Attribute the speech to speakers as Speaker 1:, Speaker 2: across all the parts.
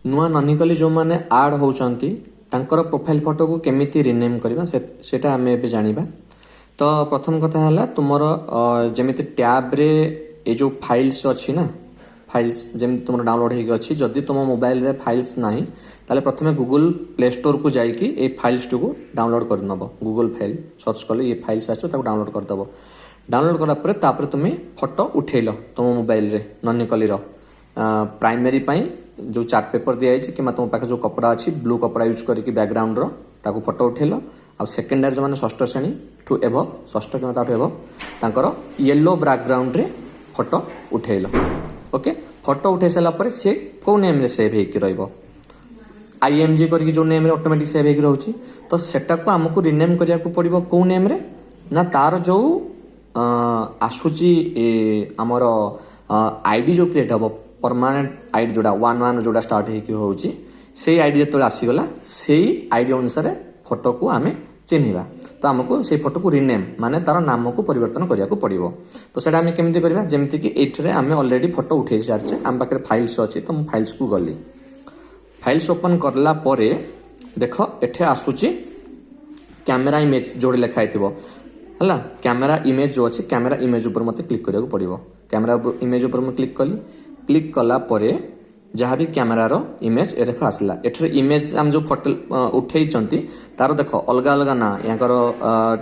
Speaker 1: नुआ ननिकली जो मैंने आड होचंती तांकर प्रोफाइल फोटो को केमिति रिनेम करबा सेटा हमें एबे जानिबा। तो प्रथम कथा है तुमर जमिति टैब रे ए जो फाइल्स अच्छी ना फाइल्स जमी तुम डाउनलोड होगी अच्छी जदि तुम मोबाइल रे फाइल्स नहीं ताले प्रथमे गूगल प्ले स्टोर को जाइकी ए फाइल्स को डाउनलोड कर नब गूगल फाइल सर्च कले ये फाइल्स आसो ताको डाउनलोड कर दबो। डाउनलोड करा पर तापर तुम फोटो उठेल तुम मोबाइल रे ननिकली रो प्राइमरी पाई जो चार्ट पेपर दिया जाइए कि तुम पाखे जो कपड़ा अच्छी ब्लू कपड़ा यूज करके बैकग्राउंड रो ताको फोटो उठेल आ सेकेंडरी जो मैंने षष्ठ श्रेणी टू एभ षष्ठ कि एभ तांकर येलो बैकग्राउंड रे फोटो उठेल। ओके फोटो उठे सारापर सी कौ नेम रे सेव होकर रही आईएमजी करके जो नेम रे ऑटोमेटिक सेव होकर रोचे तो सेटा को आमको रिनेम करिया को पड़िबो कौ नेम रे ना तार जो आसुची आमर आईडी जो क्रिएट हम परमानेंट आईडी जोड़ा 11 जोड़ा स्टार्ट होकर होची से आईडी जो आसीगला से आईडी अनुसार फोटो को आम चिन्हवा तो आमको से फोटो को रिनेम माने तार नाम को परिवर्तन करिया को पड़िबो। तो सेटा आम केमती करबा जेमति कि एठरे आम ऑलरेडी फोटो उठे सारचे आम पाखे फाइल्स अच्छी तो मु फाइल्स को गली फाइल्स ओपन करला परे देख एठे आसुची कैमेरा इमेज जोड़े लिखाई है कैमेरा इमेज जो अच्छे कैमेरा इमेज ऊपर मत क्लिक करिया को पड़िबो। कैमेरा इमेज ऊपर मैं क्लिक कली क्लिक कला परे जहाँ भी कैमेरार इमेज ए देख आसला एठरे इमेज आम जो फोटो उठे तार देख अलग अलग ना यहाँ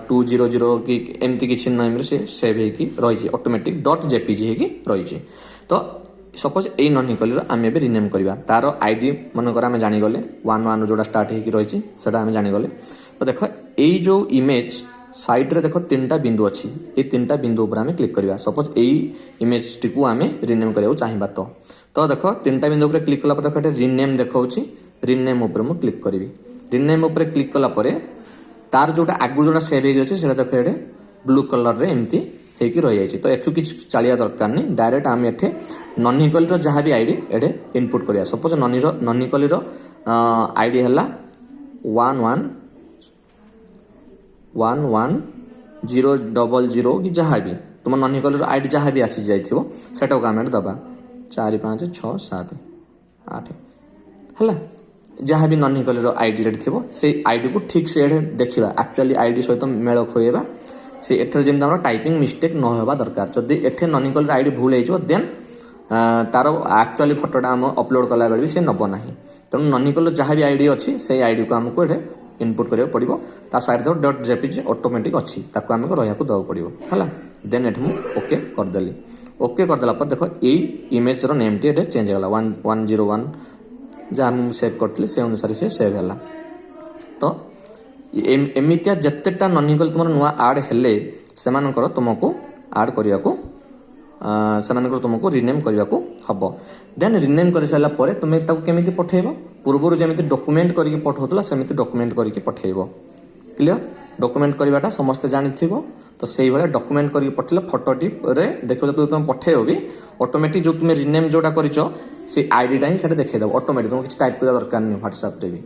Speaker 1: 200 कि एमती किसी नेम से सेव होगी ऑटोमेटिक डॉट जेपीजी होगी रही। तो सपोज यही ननिकली आम ए रिनेम करवा तार आईडी मनकर आम जानीगले 11 जोड़ा स्टार्ट होगी रही आम जानीगले। तो देख यही जो इमेज साइड रे देख 3टा बिंदु अच्छी ये 3टा बिंदु ऊपर आम क्लिक करवा सपोज यही इमेज टी को आम रिनेम करा चाहिए तो देख 3टा बिंदु ऊपर क्लिक कला देख रिनेम देखा रिनेम ऊपर मुझे क्लिक करी रिनेम ऊपर क्लिक कला तार जोटा आगु जोटा सेव होगी देख ये ब्लू कलर रे एमती होगी रही जाए। तो एठू किसी चलिया दरकार नहीं डायरेक्ट आम एठे ननिकली जहाँ भी आईडी एठे इनपुट करिया सपोज ननिकली आईडी है 110000 कि जहाँ भी तुम ननिकली आईडी जहाँ भी आसी जाटा को आम दबा 4 5 6 7 8 है जहाँ भी ननिकली आईडी रेडी थी से आईडी को ठीक से देखा एक्चुअली आईडी सहित मेल खोएबा से एथर जमी आम टाइपिंग मिस्टेक न होगा दरकार जदि एठे ननिकली आईडी भूल हो देन तार एक्चुअली फोटोटा आम अपलोड कला बेले भी से नब ना तेणु ननिकली जहाँ भी आईडी अच्छी से आईडी को आमको ये इनपुट करा पड़ो ता साइड डॉट जेपीजी ऑटोमेटिक अच्छी ताको आमको रहा दवा पड़ो है देन एठ मुझे ओके करदेली ओके करदेला पर देख यही इमेज रो नेम टी चेंज होगा 101 जहाँ मुझे सेव करी से अनुसार से सेव है। तो एमतिया जितेटा ननिकल तुम नुआ आड हेले से तुमको आड करने को तुमको रिनेम करने को हम देन रिनेम कर सारा तुम्हें केमी पठेब पूर्वर जमी डॉक्यूमेंट करके पठाऊला सेमती डॉक्यूमेंट करके पठेब क्लियर डॉक्यूमेंट करवाटा समस्ते जानी तो से भाई डॉक्यूमेंट करके पठेले फोटोटी देख जो तुम पठेब भी ऑटोमेटिक जो तुम्हें रिनेम जोटा कर आईडीटा ही देखा ऑटोमेटिक तुम किसी टाइप करवा दरकार नहीं व्हाट्सएप रे भी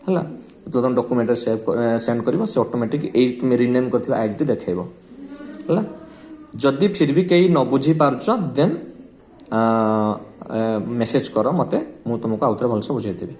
Speaker 1: है तो तुम डॉक्यूमेंट सेंड कर से ऑटोमेटिक यही तुम्हें रिनेम कर आईडी देखेब है। जदि फिर भी कहीं न बुझी पार्छ देन मेसेज कर मते मु तुमको आउथरे भलसे बुझेदेवी।